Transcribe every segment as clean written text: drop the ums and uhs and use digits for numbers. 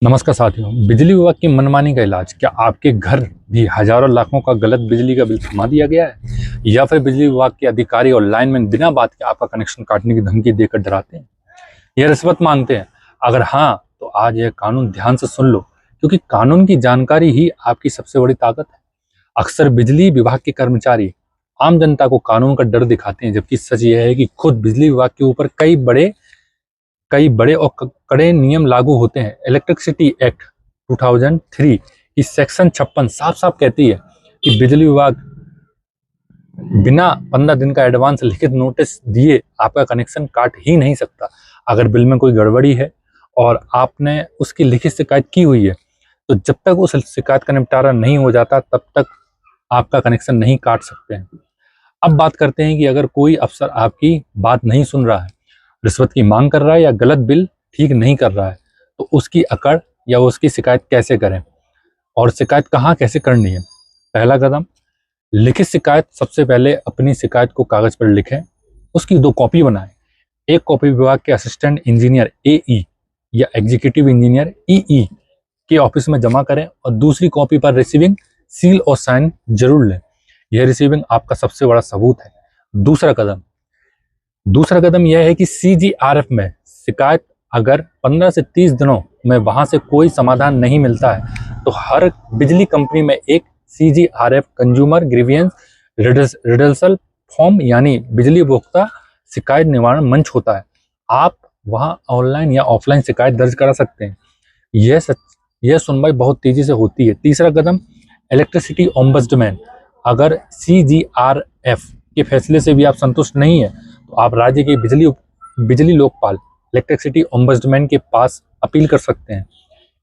नमस्कार साथियों। बिजली विभाग की मनमानी का इलाज। क्या आपके घर भी हजारों लाखों का गलत बिजली का बिल थमा दिया गया है, या फिर बिजली विभाग के अधिकारी और लाइनमैन बिना बात के आपका कनेक्शन काटने की धमकी देकर डराते हैं या रिश्वत मांगते हैं? अगर हाँ, तो आज यह कानून ध्यान से सुन लो, क्योंकि कानून की जानकारी ही आपकी सबसे बड़ी ताकत है। अक्सर बिजली विभाग के कर्मचारी आम जनता को कानून का डर दिखाते हैं, जबकि सच यह है कि खुद बिजली विभाग के ऊपर कई बड़े और कड़े नियम लागू होते हैं। इलेक्ट्रिसिटी एक्ट 2003 की सेक्शन 56 साफ साफ कहती है कि बिजली विभाग बिना 15 दिन का एडवांस लिखित नोटिस दिए आपका कनेक्शन काट ही नहीं सकता। अगर बिल में कोई गड़बड़ी है और आपने उसकी लिखित शिकायत की हुई है, तो जब तक उस शिकायत का निपटारा नहीं हो जाता तब तक आपका कनेक्शन नहीं काट सकते हैं। अब बात करते हैं कि अगर कोई अफसर आपकी बात नहीं सुन रहा है, रिश्वत की मांग कर रहा है या गलत बिल ठीक नहीं कर रहा है, तो उसकी अकड़ या उसकी शिकायत कैसे करें और शिकायत कहाँ कैसे करनी है। पहला कदम, लिखित शिकायत। सबसे पहले अपनी शिकायत को कागज पर लिखें, उसकी 2 कॉपी बनाएं। एक कॉपी विभाग के असिस्टेंट इंजीनियर AE या एग्जीक्यूटिव इंजीनियर EE के ऑफिस में जमा करें और दूसरी कॉपी पर रिसीविंग सील और साइन जरूर लें। यह रिसीविंग आपका सबसे बड़ा सबूत है। दूसरा कदम यह है कि CGRF में शिकायत। अगर 15 से 30 दिनों में वहां से कोई समाधान नहीं मिलता है, तो हर बिजली कंपनी में एक CGRF कंज्यूमर ग्रीवियंस रिडल्सल फॉर्म यानी बिजली उपभोक्ता शिकायत निवारण मंच होता है। आप वहां ऑनलाइन या ऑफलाइन शिकायत दर्ज करा सकते हैं। यह सुनवाई बहुत तेजी से होती है। तीसरा कदम, इलेक्ट्रिसिटी ओम्बड्समैन। अगर CGRF के फैसले से भी आप संतुष्ट नहीं है, तो आप राज्य के बिजली लोकपाल इलेक्ट्रिसिटी ओम्बड्समैन के पास अपील कर सकते हैं।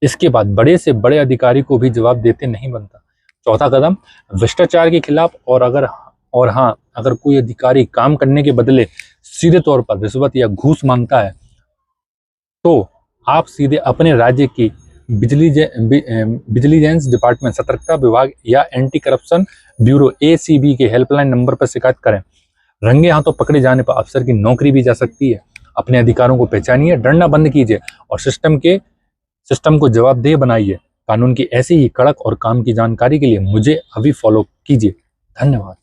इसके बाद बड़े से बड़े अधिकारी को भी जवाब देते नहीं बनता। चौथा कदम, भ्रष्टाचार के खिलाफ। अगर कोई अधिकारी काम करने के बदले सीधे तौर पर रिश्वत या घूस मांगता है, तो आप सीधे अपने राज्य की विजिलेंस डिपार्टमेंट, सतर्कता विभाग या एंटी करप्शन ब्यूरो ACB के हेल्पलाइन नंबर पर शिकायत करें। रंगे हाथों पकड़े जाने पर अफसर की नौकरी भी जा सकती है। अपने अधिकारों को पहचानिए, डरना बंद कीजिए और सिस्टम को जवाबदेह बनाइए। कानून की ऐसी ही कड़क और काम की जानकारी के लिए मुझे अभी फॉलो कीजिए। धन्यवाद।